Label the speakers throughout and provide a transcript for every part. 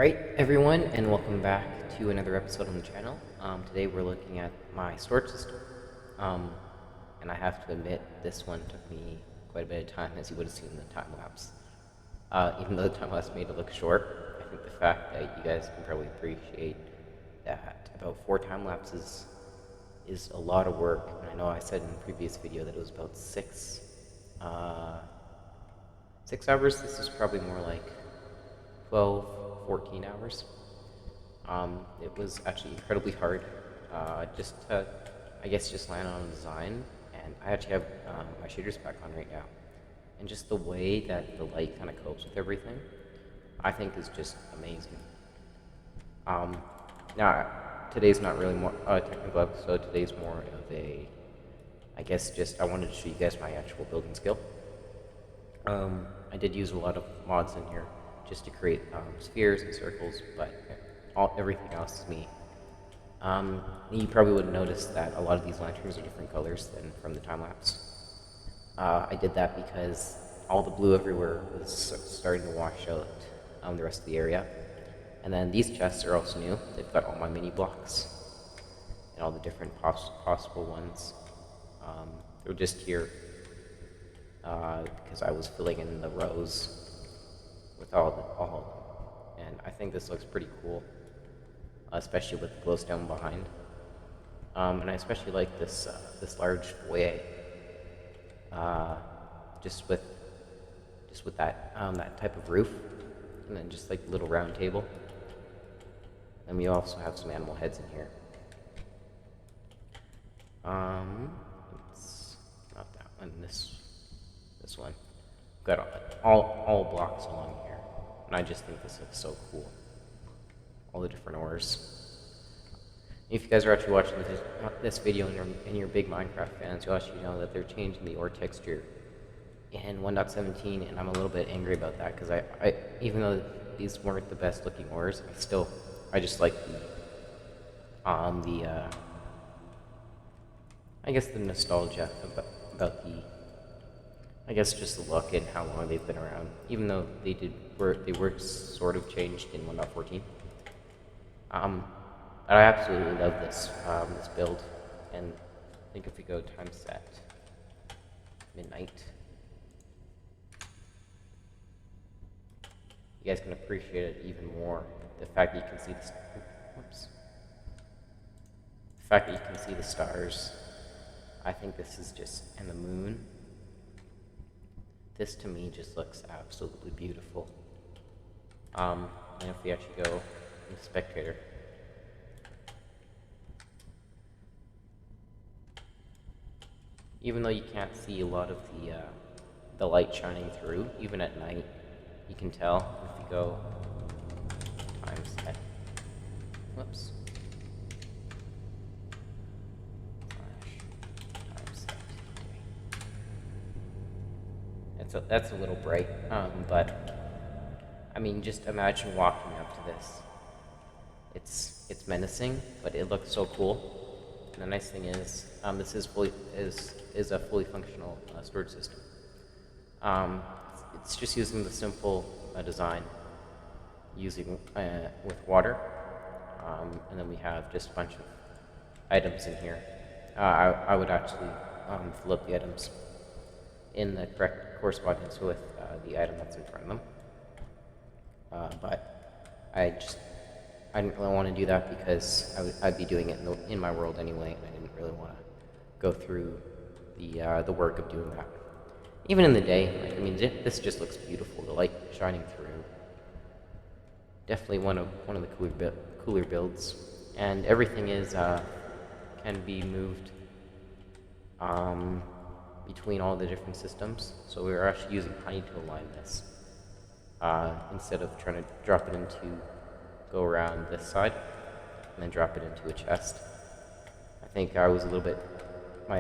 Speaker 1: Alright, everyone, and welcome back to another episode on the channel. Today we're looking at my storage system. And I have to admit, this one took me quite a bit of time, as you would have seen in the time-lapse. Even though the time-lapse made it look short, I think the fact that you guys can probably appreciate that about 4 time-lapses is a lot of work. And I know I said in the previous video that it was about 6 hours. This is probably more like 12, 14 hours. It was actually incredibly hard just to, I guess, just land on a design. And I actually have my shaders back on right now. And just the way that the light kind of copes with everything, I think is just amazing. Now, today's not really more technical episode. Today's more of a, I guess, just I wanted to show you guys my actual building skill. I did use a lot of mods in here just to create spheres and circles, but everything else is me. You probably would notice that a lot of these lanterns are different colors than from the time-lapse. I did that because all the blue everywhere was starting to wash out the rest of the area. And then these chests are also new. They've got all my mini blocks and all the different possible ones. They're just here because I was filling in the rows with all of them. And I think this looks pretty cool, especially with the glowstone behind. And I especially like this large foyer, just with that that type of roof, and then just like the little round table. And we also have some animal heads in here. It's not that one. This one. Got all blocks along here, and I just think this looks so cool. All the different ores. If you guys are actually watching this video and you're big Minecraft fans, you'll actually know that they're changing the ore texture in 1.17, and I'm a little bit angry about that because I even though these weren't the best looking ores, I just like I guess the nostalgia about the, I guess, just the look and how long they've been around, even though they were sort of changed in 1.14. But I absolutely love this build, and I think if we go time set midnight, you guys can appreciate it even more. The fact that you can see the stars. I think this is just, and the moon. This to me just looks absolutely beautiful. And if we actually go into spectator, even though you can't see a lot of the light shining through, even at night, you can tell if you go time set. Whoops. That's a little bright, but I mean, just imagine walking up to this. It's menacing, but it looks so cool. And the nice thing is, this is a fully functional storage system. It's just using the simple design, using with water, and then we have just a bunch of items in here. I would actually fill up the items in the correct correspondence with the item that's in front of them. But I didn't really want to do that because I'd be doing it in my world anyway, and I didn't really want to go through the work of doing that. Even in the day, like, I mean, this just looks beautiful. The light shining through. Definitely one of the cooler builds, and everything can be moved between all the different systems. So we were actually using honey to align this instead of trying to go around this side and then drop it into a chest. I think I was a little bit, my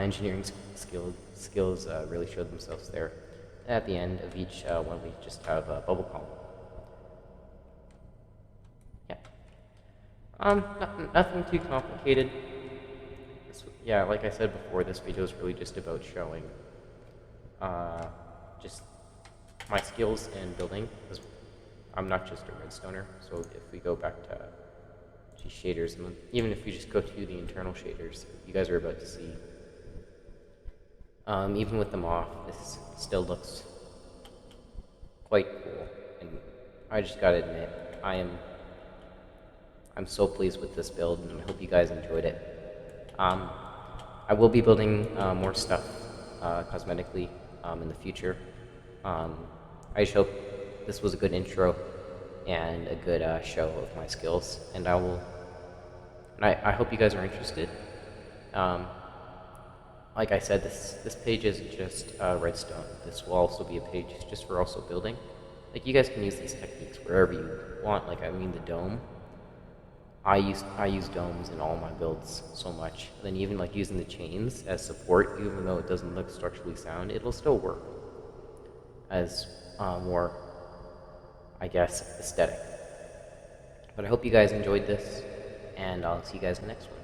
Speaker 1: engineering skills really showed themselves there. And at the end of each one, we just have a bubble column. Yeah. Nothing too complicated. Yeah, like I said before, this video is really just about showing just my skills in building, I'm not just a redstoner, so if we go back to shaders, and even if you just go to the internal shaders, you guys are about to see, even with them off, this still looks quite cool. And I just gotta admit, I'm so pleased with this build, and I hope you guys enjoyed it. I will be building more stuff cosmetically in the future. I just hope this was a good intro and a good show of my skills, and I hope you guys are interested. Like I said, this page isn't just redstone. This will also be a page just for also building. Like, you guys can use these techniques wherever you want. Like, I mean, the dome. I use domes in all my builds so much. Then even like using the chains as support, even though it doesn't look structurally sound, it'll still work as more, I guess, aesthetic. But I hope you guys enjoyed this, and I'll see you guys in the next one.